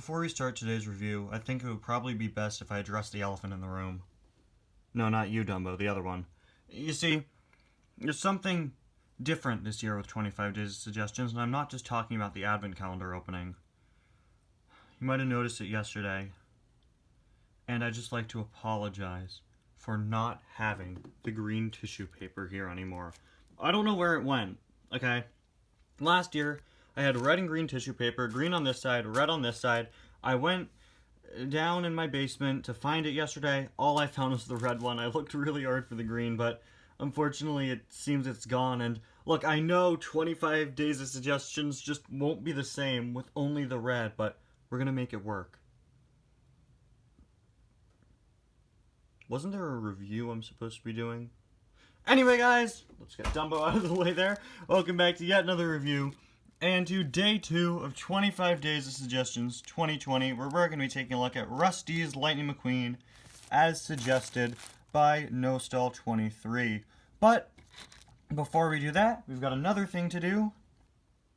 Before we start today's review, I think it would probably be best if I address the elephant in the room. No, not you, Dumbo, the other one. You see, there's something different this year with 25 Days of Suggestions, and I'm not just talking about the advent calendar opening. You might have noticed it yesterday, and I'd just like to apologize for not having the green tissue paper here anymore. I don't know where it went, okay? Last year, I had red and green tissue paper, green on this side, red on this side. I went down in my basement to find it yesterday. All I found was the red one. I looked really hard for the green, but unfortunately it seems it's gone. And look, I know 25 Days of Suggestions just won't be the same with only the red, but we're gonna make it work. Wasn't there a review I'm supposed to be doing? Anyway, guys, let's get Dumbo out of the way there. Welcome back to yet another review. And to day 2 of 25 Days of Suggestions 2020, where we're going to be taking a look at Rust-eze Lightning McQueen, as suggested by NoStall23. But before we do that, we've got another thing to do.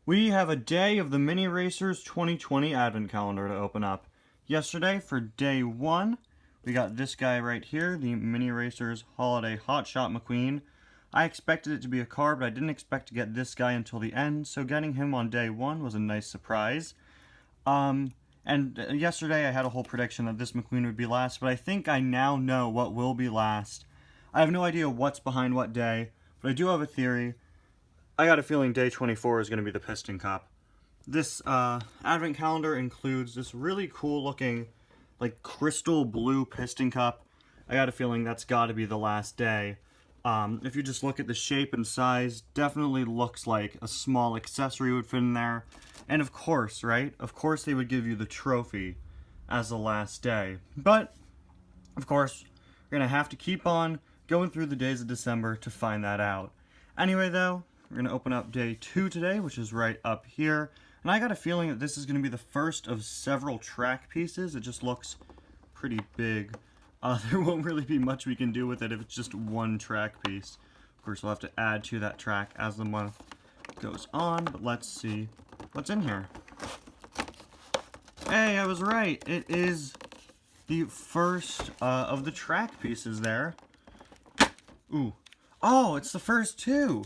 We have a day of the Mini Racers 2020 Advent Calendar to open up. Yesterday, for day 1, we got this guy right here, the Mini Racers Holiday Hotshot McQueen. I expected it to be a car, but I didn't expect to get this guy until the end, so getting him on day 1 was a nice surprise. And yesterday I had a whole prediction that this McQueen would be last, but I think I now know what will be last. I have no idea what's behind what day, but I do have a theory. I got a feeling day 24 is going to be the Piston Cup. This advent calendar includes this really cool looking, like, crystal blue Piston Cup. I got a feeling that's got to be the last day. If you just look at the shape and size, definitely looks like a small accessory would fit in there. And of course, right? Of course they would give you the trophy as the last day. But, of course, we're going to have to keep on going through the days of December to find that out. Anyway, though, we're going to open up day 2 today, which is right up here. And I got a feeling that this is going to be the first of several track pieces. It just looks pretty big. There won't really be much we can do with it if it's just one track piece. Of course, we'll have to add to that track as the month goes on, but let's see what's in here. Hey, I was right. It is the first of the track pieces there. Ooh. Oh, it's the first 2.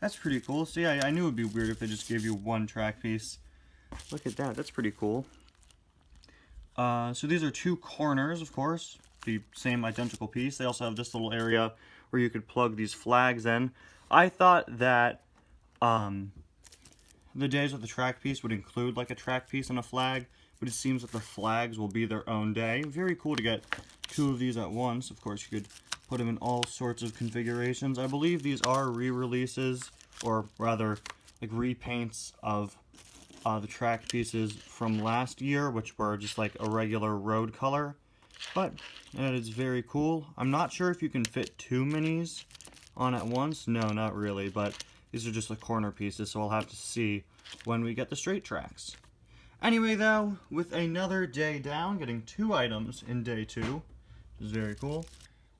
That's pretty cool. See, I knew it would be weird if they just gave you one track piece. Look at that. That's pretty cool. So these are 2 corners, of course. The same identical piece. They also have this little area where you could plug these flags in. I thought that the days with the track piece would include like a track piece and a flag, but it seems that the flags will be their own day. Very cool to get 2 of these at once. Of course, you could put them in all sorts of configurations. I believe these are re-releases, or rather, like repaints of the track pieces from last year, which were just like a regular road color. But that is very cool. I'm not sure if you can fit 2 minis on at once. No, not really, but these are just the corner pieces, so I'll have to see when we get the straight tracks. Anyway, though, with another day down, getting 2 items in day 2, which is very cool.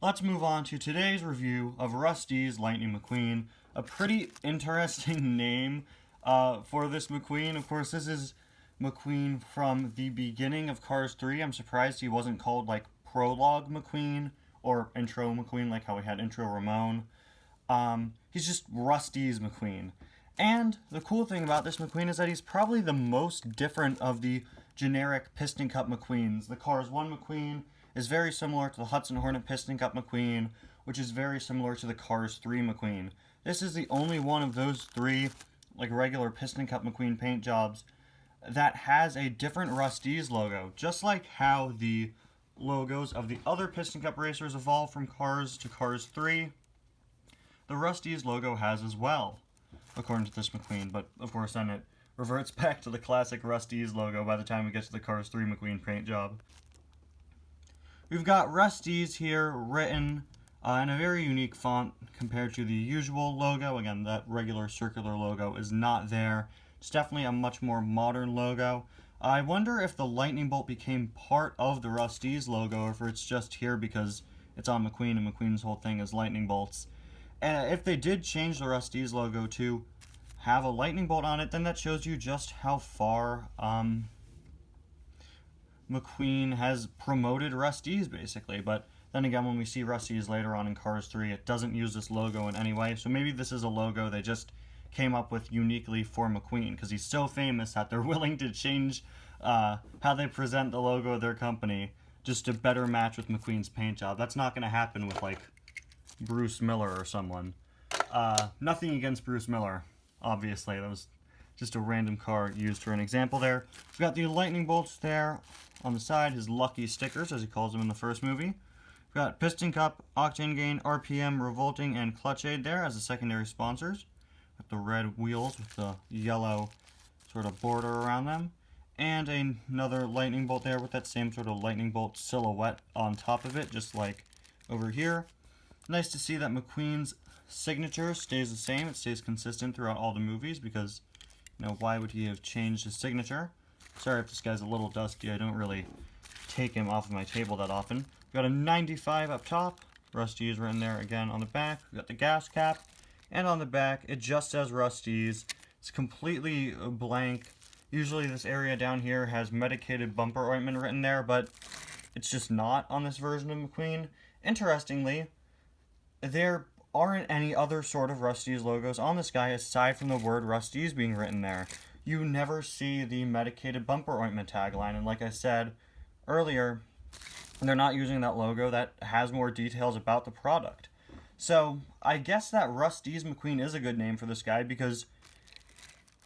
Let's move on to today's review of Rust-eze Lightning McQueen. A pretty interesting name for this McQueen. Of course, this is McQueen from the beginning of Cars 3. I'm surprised he wasn't called, like, Prologue McQueen or Intro McQueen, like how we had Intro Ramon. He's just Rust-eze McQueen. And the cool thing about this McQueen is that he's probably the most different of the generic Piston Cup McQueens. The Cars 1 McQueen is very similar to the Hudson Hornet Piston Cup McQueen, which is very similar to the Cars 3 McQueen. This is the only one of those 3, like, regular Piston Cup McQueen paint jobs that has a different Rust-eze logo, just like how the logos of the other Piston Cup racers evolved from Cars to Cars 3. The Rust-eze logo has as well, according to this McQueen, but of course then it reverts back to the classic Rust-eze logo by the time we get to the Cars 3 McQueen paint job. We've got Rust-eze here written in a very unique font compared to the usual logo. Again, that regular circular logo is not there. It's definitely a much more modern logo. I wonder if the lightning bolt became part of the Rust-eze logo, or if it's just here because it's on McQueen and McQueen's whole thing is lightning bolts. And if they did change the Rust-eze logo to have a lightning bolt on it, then that shows you just how far Mcqueen has promoted Rust-eze, basically. But then again, when we see Rust-eze later on in Cars 3, it doesn't use this logo in any way. So maybe this is a logo they just came up with uniquely for Mcqueen, because he's so famous that they're willing to change how they present the logo of their company just to better match with Mcqueen's paint job. That's not going to happen with, like, Bruce Miller or someone. Nothing against Bruce Miller, obviously. That was just a random car used for an example there. We've got the lightning bolts there on the side, his lucky stickers, as he calls them in the first movie. We've got piston cup, octane gain, RPM, revolting, and clutch aid there as the secondary sponsors. With the red wheels with the yellow sort of border around them. And another lightning bolt there with that same sort of lightning bolt silhouette on top of it, just like over here. Nice to see that Mcqueen's signature stays the same. It stays consistent throughout all the movies because, you know, why would he have changed his signature? Sorry if this guy's a little dusty. I don't really take him off of my table that often. We've got a 95 up top. Rust-eze written there again on the back. We've got the gas cap. And on the back, it just says Rust-eze. It's completely blank. Usually this area down here has medicated bumper ointment written there, but it's just not on this version of Mcqueen. Interestingly, there aren't any other sort of Rust-eze logos on this guy aside from the word Rust-eze being written there. You never see the medicated bumper ointment tagline, and like I said earlier, they're not using that logo that has more details about the product. So I guess that Rust-eze Mcqueen is a good name for this guy because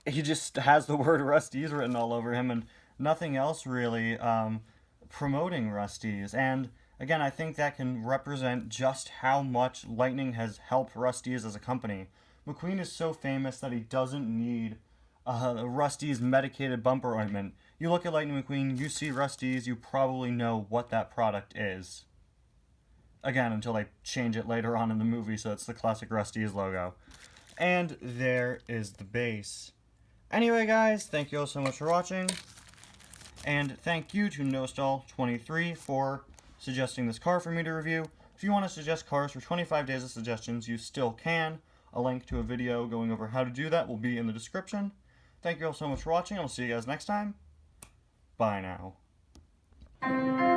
he just has the word Rust-eze written all over him and nothing else really promoting Rust-eze. And again, I think that can represent just how much Lightning has helped Rust-eze as a company. Mcqueen is so famous that he doesn't need Rust-eze medicated bumper ointment. You look at Lightning McQueen, you see Rust-eze, you probably know what that product is. Again, until they change it later on in the movie, so it's the classic Rust-eze logo. And there is the base. Anyway, guys, thank you all so much for watching. And thank you to Nostal23 for suggesting this car for me to review. If you want to suggest cars for 25 days of suggestions, you still can. A link to a video going over how to do that will be in the description. Thank you all so much for watching. I'll see you guys next time. Bye now.